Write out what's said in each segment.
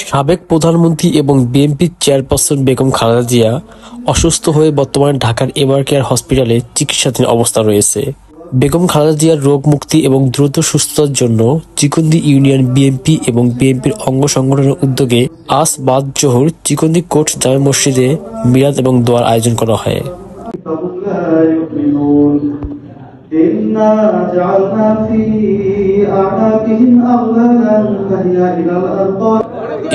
সাবেক প্রধানমন্ত্রী এবং বিএনপির চেয়ারপারসন বেগম খালেদা জিয়া অসুস্থ হয়ে বর্তমানে ঢাকার এমআর কেয়ার হসপিটালে চিকিৎসাধীন অবস্থা রয়েছে। বেগম খালেদা জিয়ার রোগ মুক্তি এবং দ্রুত সুস্থতার জন্য চিকন্দি ইউনিয়ন বিএনপি এবং বিএনপির অঙ্গ সংগঠনের উদ্যোগে আজ বাদ জোহর চিকন্দি কোট জামে মসজিদে মিলাদ এবং দোয়ার আয়োজন করা হয়।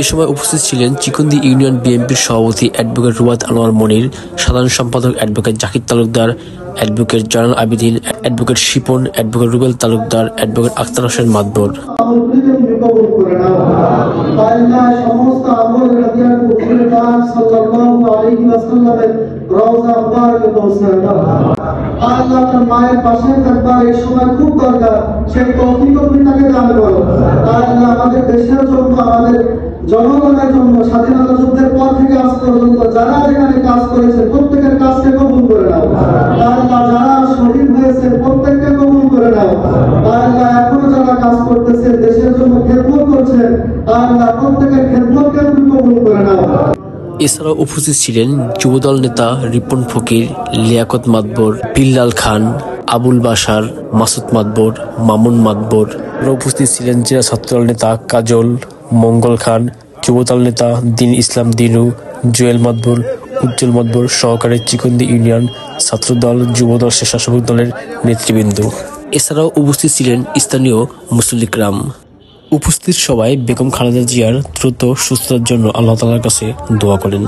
এ সময় উপস্থিত ছিলেন চিকন্দি ইউনিয়ন বিএনপির সভাপতি অ্যাডভোকেট রুবাত আনোয়ার মনির, সাধারণ সম্পাদক advocate Zakir Talukdar, advocate Joynal Abedin, advocate Shipon, advocate Rubel Talukdar, advocate Akhtar Hossain Matbar. আল্লাহ তার মায়ের পাশে থাকবার এই সময় খুব দরকার, সেই তৌফিক আপনি তাকে দান করো। আল্লাহ আমাদের দেশের জন্য, আমাদের জনগণের জন্য, স্বাধীনতা যুদ্ধের পর থেকে আজ পর্যন্ত যারা যেখানে কাজ করেছে প্রত্যেকের কাজকে কবুল করে নাও। আল্লাহ যারা শহীদ হয়েছে প্রত্যেককে কবুল করে নাও। আল্লাহ এখনো যারা কাজ করতেছে দেশের জন্য খেদমত করছে, আল্লাহ প্রত্যেকের খেদমতকে তুমি কবুল করে নাও। এছাড়াও উপস্থিত ছিলেন যুবদল নেতা রিপন ফকির, লিয়াকত মাতবর, বিল্লাল খান, আবুল বাশার, মাসুদ মাতবর, মামুন মাতবর। উপস্থিত ছিলেন জেলা ছাত্রদল নেতা কাজল, মঙ্গল খান, যুবদল নেতা দিন ইসলাম দিনু, জুয়েল মাতবর, উজ্জ্বল মাতবর সহকারে চিকন্দি ইউনিয়ন ছাত্রদল, যুবদল, স্বেচ্ছাসেবক দলের নেতৃবৃন্দ। এছাড়াও উপস্থিত ছিলেন স্থানীয় মুসল্লিকরাম। উপস্থিত সবাই বেগম খালেদা জিয়ার দ্রুত সুস্থতার জন্য আল্লাহ তাআলার কাছে দোয়া করেন।